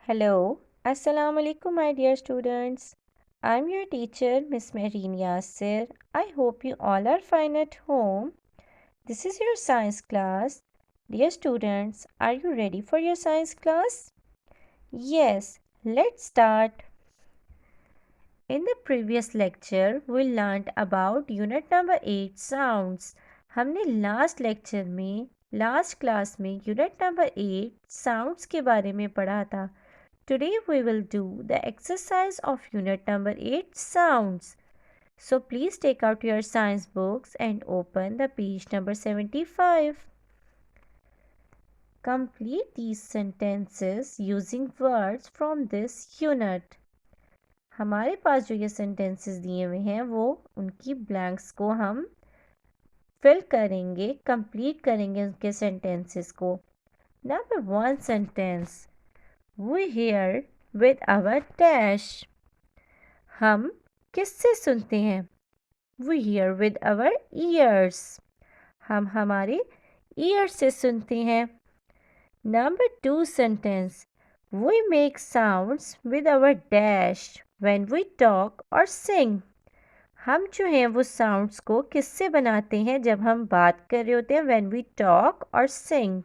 Hello, Assalamu alaikum, my dear students. I'm your teacher, Miss Marine Yasser. I hope you all are fine at home. This is your science class. Dear students, are you ready for your science class? Yes, let's start. In the previous lecture, we learned about unit number 8 sounds. हमने last class में unit number 8 sounds के बारे में पढ़ा था. Today we will do the exercise of unit number 8 sounds. So please take out your science books and open the page number 75. Complete these sentences using words from this unit. हमारे पास जो ये sentences दिए हुए हैं वो उनकी blanks को हम fill करेंगे, complete करेंगे उनके sentences को. Number 1 sentence. We hear with our dash. हम किससे सुनते हैं? We hear with our ears. हम हमारे ears से सुनते हैं. Number 2 sentence. We make sounds with our dash when we talk or sing. हम जो हैं वो sounds को किससे बनाते हैं जब हम बात कर रहे होते हैं when we talk or sing.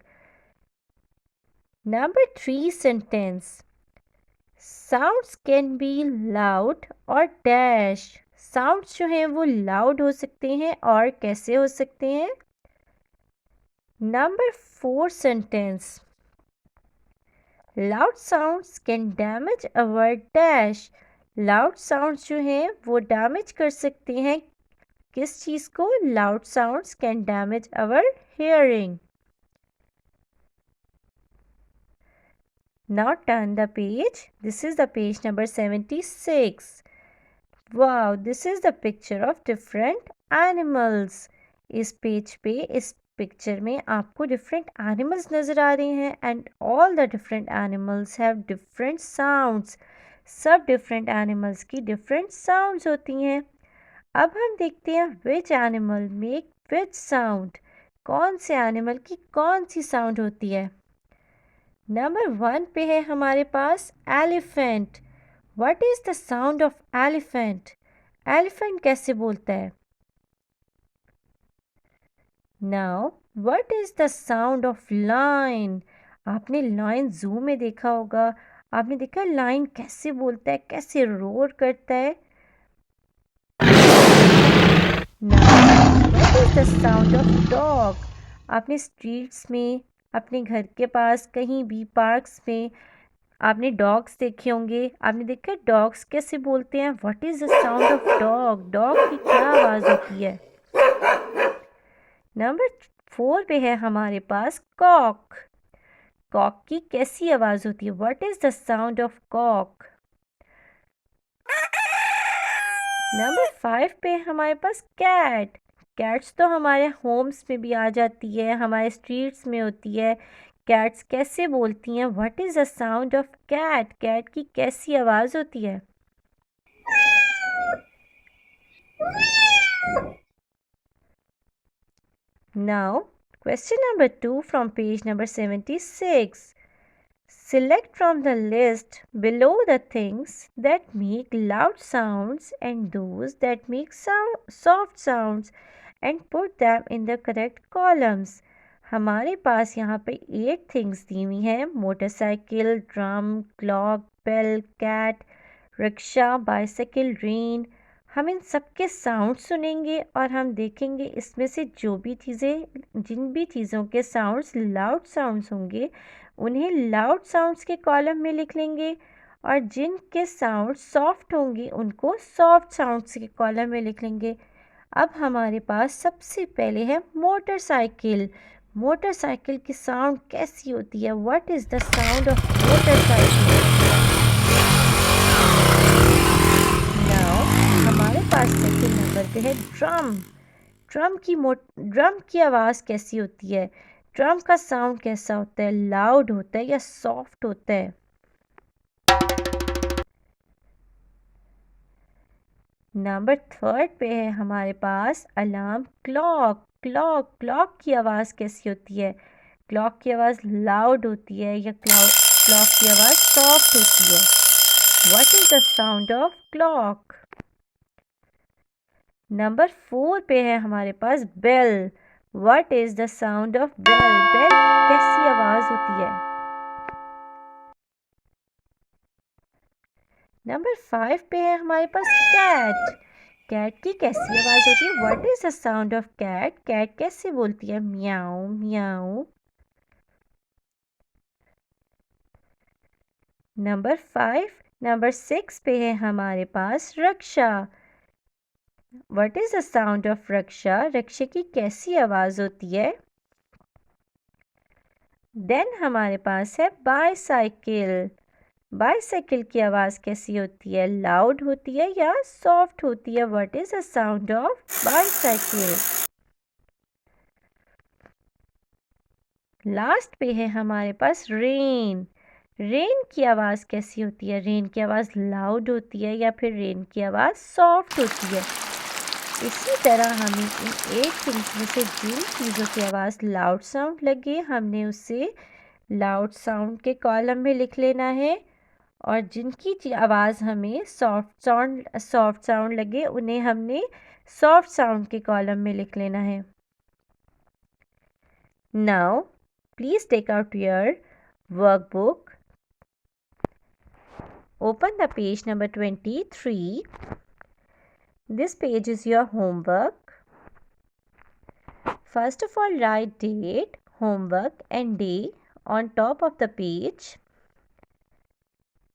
Number 3 sentence. Sounds can be loud or dash. Sounds जो हैं वो loud हो सकते हैं और कैसे हो सकते हैं? Number 4 sentence. Loud sounds can damage our dash. Loud sounds जो हैं वो damage कर सकते हैं किस चीज़ को? Loud sounds can damage our hearing. Now turn the page. This is the page number 76. Wow, this is the picture of different animals. इस page पे इस पिक्चर में आपको different animals नज़र आ रहे हैं and all the different animals have different sounds. सब different animals की different sounds होती हैं. अब हम देखते हैं which animal make which sound. कौन से animal की कौन सी sound होती है? नंबर 1 पे है हमारे पास elephant. What is the sound of elephant? Elephant कैसे बोलता है? Now what is the sound of lion? आपने लायन जू में देखा होगा. आपने देखा लायन कैसे बोलता है, कैसे रोर करता है. Now what is the sound of dog? आपने स्ट्रीट्स में, अपने घर के पास, कहीं भी पार्क्स में आपने डॉग्स देखे होंगे. आपने देखा डॉग्स कैसे बोलते हैं. What is the sound of dog? Dog की क्या आवाज़ होती है? नंबर 4 पे है हमारे पास कॉक. कॉक की कैसी आवाज़ होती है? What is the sound of cock? Number 5 पे हमारे पास कैट. कैट्स तो हमारे होम्स में भी आ जाती है, हमारे स्ट्रीट्स में होती है. कैट्स कैसे बोलती हैं? What is the sound of cat? Cat की कैसी आवाज़ होती है? Now question number 2 from page number 76. Select from the list below the things that make loud sounds and those that make soft sounds and put them in the correct columns. हमारे पास यहाँ पे 8 things दी हुई हैं. Motorcycle, drum, clock, bell, cat, rickshaw, bicycle, rain. हम इन सब के साउंड सुनेंगे और हम देखेंगे इसमें से जो भी चीज़ें, जिन भी चीज़ों के साउंड्स लाउड साउंड्स होंगे उन्हें लाउड साउंड्स के कॉलम में लिख लेंगे और जिनके साउंड सॉफ्ट होंगे उनको सॉफ्ट साउंड्स के कॉलम में लिख लेंगे. अब हमारे पास सबसे पहले है मोटरसाइकिल. मोटरसाइकिल की साउंड कैसी होती है? What is the sound of motorcycle? Now हमारे पास सेकंड नंबर पे है ड्रम. ड्रम की आवाज़ कैसी होती है? ड्रम का साउंड कैसा होता है? लाउड होता है या सॉफ्ट होता है? नंबर 3 पे है हमारे पास अलार्म क्लॉक. क्लॉक की आवाज़ कैसी होती है? क्लॉक की आवाज़ लाउड होती है या क्लॉक की आवाज़ सॉफ्ट होती है? What is the sound of clock? Number 4 पे है हमारे पास bell. What is the sound of bell? Bell कैसी आवाज़ होती है? नंबर 5 पे है हमारे पास कैट. कैट की कैसी आवाज़ होती है? What is the sound of cat? Cat कैसे बोलती है? म्याऊ म्याऊ. नंबर 6 पे है हमारे पास रक्षा. What is the sound of रक्षा? रक्षा की कैसी आवाज़ होती है? देन हमारे पास है बाईसाइकिल. बाईसाइकिल की आवाज़ कैसी होती है? लाउड होती है या सॉफ्ट होती है? What is the sound of bicycle? Last पे है हमारे पास रेन. रेन की आवाज़ कैसी होती है? रेन की आवाज़ लाउड होती है या फिर रेन की आवाज़ सॉफ्ट होती है? इसी तरह हमें इन 8 थिंग्स में से जिन चीज़ों की आवाज़ लाउड साउंड लगे हमने उसे लाउड साउंड के कॉलम में लिख लेना है, और जिनकी आवाज़ हमें सॉफ्ट साउंड लगे उन्हें हमने सॉफ्ट साउंड के कॉलम में लिख लेना है. Now please take out your workbook. Open the page number 23. This page is your homework. First of all, write date, homework and day on top of the page.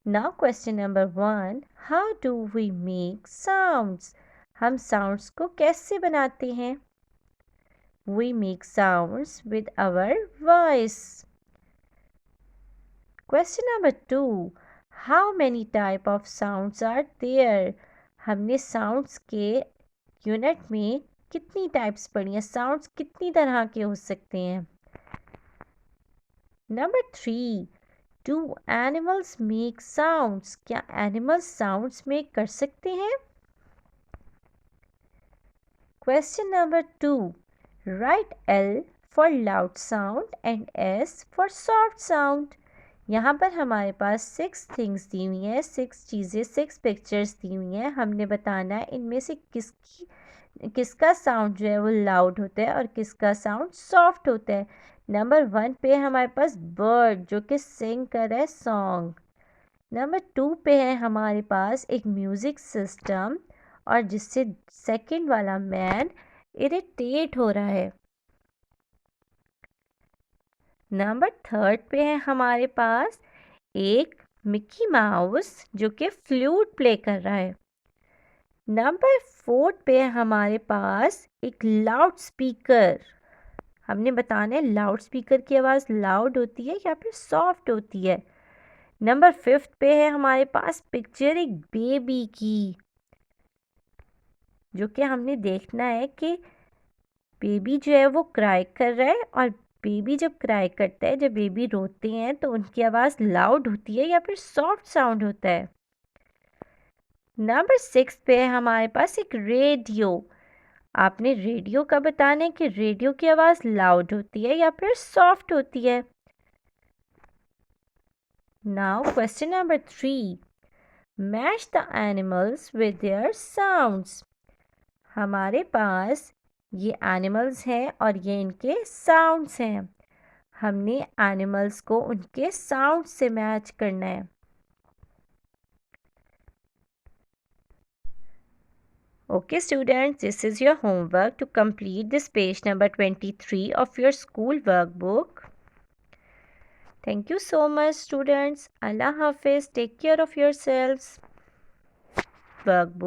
Now question number 1. How do we make sounds? हम sounds को कैसे बनाते हैं? We make sounds with our voice. Question number 2. How many type of sounds are there? हमने sounds के unit में कितनी types पढ़ी हैं? साउंड्स कितनी तरह के हो सकते हैं? Number 3. Do animals make sounds? क्या एनिमल्स साउंड्स मेक कर सकते हैं? Question number 2. Write L for loud sound and S for soft sound. यहाँ पर हमारे पास 6 थिंग्स दी हुई हैं, 6 चीज़ें, 6 पिक्चर्स दी हुई हैं. हमने बताना है इनमें से किसका साउंड जो है वो लाउड होता है और किसका साउंड सॉफ्ट होता है. नंबर 1 पे हमारे पास बर्ड जो कि सिंग कर रहा है सॉन्ग. नंबर 2 पे है हमारे पास एक म्यूज़िक सिस्टम और जिससे सेकंड वाला मैन इरिटेट हो रहा है. नंबर 3 पे है हमारे पास एक मिकी माउस जो कि फ्लूट प्ले कर रहा है. नंबर 4 पे है हमारे पास एक लाउड स्पीकर. हमने बताना है लाउड स्पीकर की आवाज़ लाउड होती है या फिर सॉफ्ट होती है. नंबर 5 पे है हमारे पास पिक्चर एक बेबी की, जो कि हमने देखना है कि बेबी जो है वो क्राई कर रहा है, और बेबी जब क्राई करता है, जब बेबी रोते हैं तो उनकी आवाज़ लाउड होती है या फिर सॉफ्ट साउंड होता है. नंबर 6 पे है हमारे पास एक रेडियो. आपने रेडियो का बताना है कि रेडियो की आवाज़ लाउड होती है या फिर सॉफ्ट होती है. Now question number 3. Match the animals with their sounds. हमारे पास ये एनिमल्स हैं और ये इनके साउंड्स हैं. हमने एनिमल्स को उनके साउंड से मैच करना है. Okay students, this is your homework to complete this page number 23 of your school workbook. Thank you so much students. Allah Hafiz. Take care of yourselves. Workbook.